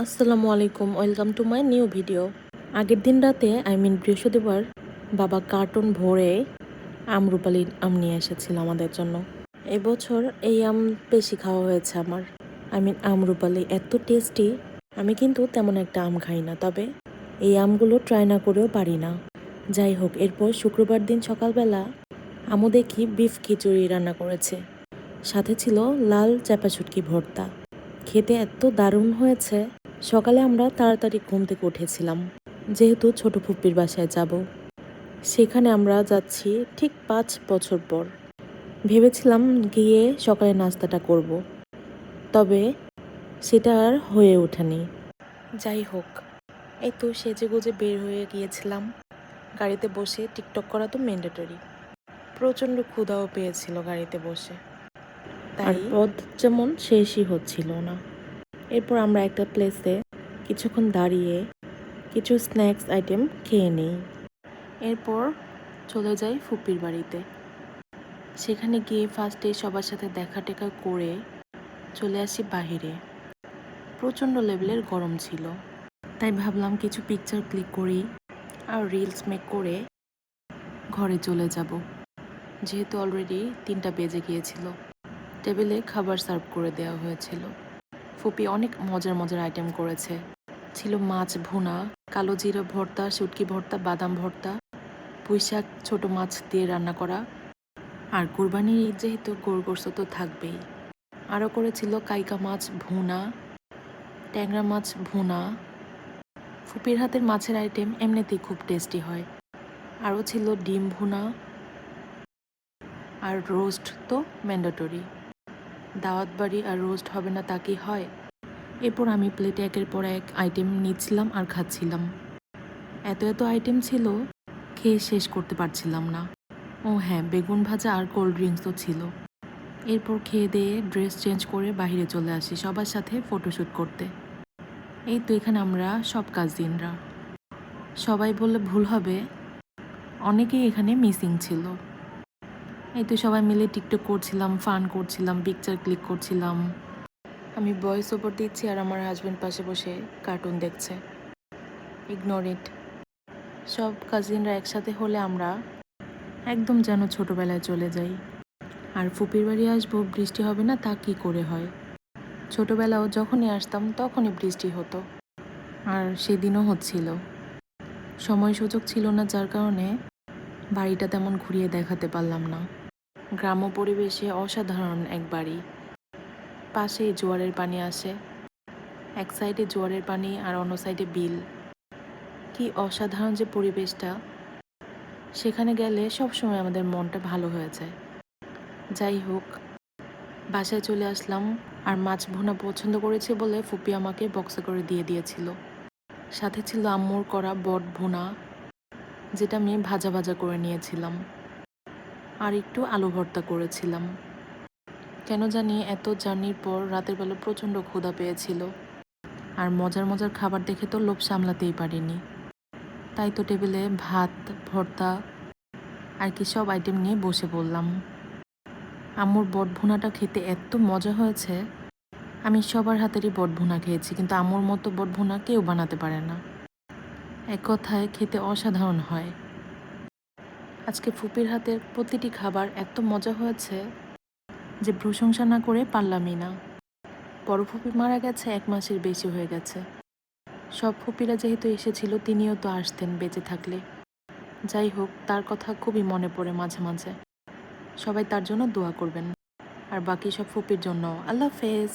আসসালামু আলাইকুম, welcome to my new video. আগের দিন রাতে বৃহস্পতিবার বাবা কার্টুন ভরে আমরুপালি আম নিয়ে এসেছিল আমাদের জন্য। এবছর এই আম বেশি খাওয়া হয়েছে আমার। আমরুপালি এত টেস্টি। আমি কিন্তু তেমন একটা আম খাই না, তবে এই আমগুলো ট্রাই না করেও পারি না। যাই হোক, এরপর শুক্রবার দিন সকালবেলা আমু দেখি বিফ খিচুড়ি রান্না করেছে, সাথে ছিল লাল চাপা শুটকি ভর্তা। খেতে এত দারুণ হয়েছে। সকালে আমরা তাড়াতাড়ি ঘুম থেকে উঠেছিলাম, যেহেতু ছোট ফুপ্পির বাসায় যাব। সেখানে আমরা যাচ্ছি ঠিক 5 বছর পর। ভেবেছিলাম গিয়ে সকালে নাস্তাটা করব, তবে সেটা আর হয়ে ওঠেনি। যাই হোক, এই তো সেজে গুজে বের হয়ে গিয়েছিলাম। গাড়িতে বসে টিকটক করা তো ম্যান্ডেটরি। প্রচণ্ড ক্ষুধাও পেয়েছিল গাড়িতে বসে, আর পথ যেমন শেষই হচ্ছিল না। এরপর আমরা একটা প্লেসে কিছুক্ষণ দাঁড়িয়ে কিছু স্ন্যাক্স আইটেম খেয়ে নিই। এরপর চলে যাই ফুপির বাড়িতে। সেখানে গিয়ে ফার্স্টে সবার সাথে দেখা টেকা করে চলে আসি বাহিরে। প্রচণ্ড লেভেলের গরম ছিল, তাই ভাবলাম কিছু পিকচার ক্লিক করি আর রিলস মেক করে ঘরে চলে যাব, যেহেতু অলরেডি 3টা বেজে গিয়েছিল। টেবিলে খাবার সার্ভ করে দেওয়া হয়েছিল। ফুপি অনেক মজার মজার আইটেম করেছে। ছিল মাছ ভুনা, কালো জিরা ভর্তা, শুটকি ভর্তা, বাদাম ভর্তা, পুঁইশাক ছোট মাছ দিয়ে রান্না করা, আর কুরবানির ঈদ যেহেতু গরুর গোশত তো থাকবেই। আরও করেছিল কাইকা মাছ ভুনা, ট্যাংরা মাছ ভুনা। ফুপির হাতের মাছের আইটেম এমনিতেই খুব টেস্টি হয়। আরও ছিল ডিম ভুনা আর রোস্ট তো ম্যান্ডেটরি। দাওয়াত বাড়ি আর রোস্ট হবে না তা কি হয়? এরপর আমি প্লেটে একের পর এক আইটেম নিচ্ছিলাম আর খাচ্ছিলাম। এত এত আইটেম ছিল, খেয়ে শেষ করতে পারছিলাম না। ও হ্যাঁ, বেগুন ভাজা আর কোল্ড ড্রিঙ্কসও ছিল। এরপর খেয়ে দিয়ে ড্রেস চেঞ্জ করে বাইরে চলে আসি সবার সাথে ফটোশ্যুট করতে। এই তো এখানে আমরা সব কাজিনরা, সবাই বললে ভুল হবে, অনেকেই এখানে মিসিং ছিল। এই তো সবাই মিলে টিকটক করছিলাম, ফান করছিলাম, পিকচার ক্লিক করছিলাম। আমি ভয়েস ওভার দিচ্ছি আর আমার হাজব্যান্ড পাশে বসে কার্টুন দেখছে। Ignore it. সব কাজিনরা একসাথে হলে আমরা একদম যেন ছোটবেলায় চলে যাই। আর ফুপির বাড়ি আসবো, বৃষ্টি হবে না তা কি করে হয়? ছোটবেলাও যখনই আসতাম তখনই বৃষ্টি হতো, আর সেদিনও হচ্ছিল। সময় সুযোগ ছিল না, যার কারণে বাড়িটা তেমন ঘুরিয়ে দেখাতে পারলাম না। গ্রাম্য পরিবেশে অসাধারণ এক বাড়ি। পাশেই জোয়ারের পানি আসে, এক সাইডে জোয়ারের পানি আর অন্য সাইডে বিল। কি অসাধারণ যে পরিবেশটা! সেখানে গেলে সবসময় আমাদের মনটা ভালো হয়ে যায়। যাই হোক, বাসায় চলে আসলাম। আর মাছ ভুনা পছন্দ করেছে বলে ফুপি আমাকে বক্সে করে দিয়ে দিয়েছিল। সাথে ছিল আম্মুর করা বট ভুনা, যেটা আমি ভাজা ভাজা করে নিয়েছিলাম, আর একটু আলু ভর্তা করেছিলাম। কেন জানি এত জার্নির পর রাতের বেলা প্রচণ্ড ক্ষুধা পেয়েছিল, আর মজার মজার খাবার দেখে তো লোভ সামলাতেই পারিনি। তাই তো টেবিলে ভাত, ভর্তা আর কি সব আইটেম নিয়ে বসে পড়লাম। আম্মুর বট ভুনাটা খেতে এত মজা হয়েছে। আমি সবার হাতেরই বট ভুনা খেয়েছি, কিন্তু আম্মুর মতো বট ভুনা কেউ বানাতে পারে না। এক কথায় খেতে অসাধারণ হয়। আজকে ফুপির হাতের প্রতিটি খাবার এত মজা হয়েছে যে প্রশংসা না করে পারলামই না। বড় ফুপি মারা গেছে 1 মাসের বেশি হয়ে গেছে। সব ফুপিরা যেহেতু এসেছিল, তিনিও তো আসতেন বেঁচে থাকলে। যাই হোক, তার কথা খুবই মনে পড়ে মাঝে মাঝে। সবাই তার জন্য দোয়া করবেন, আর বাকি সব ফুপির জন্য। আল্লাহ হাফেজ।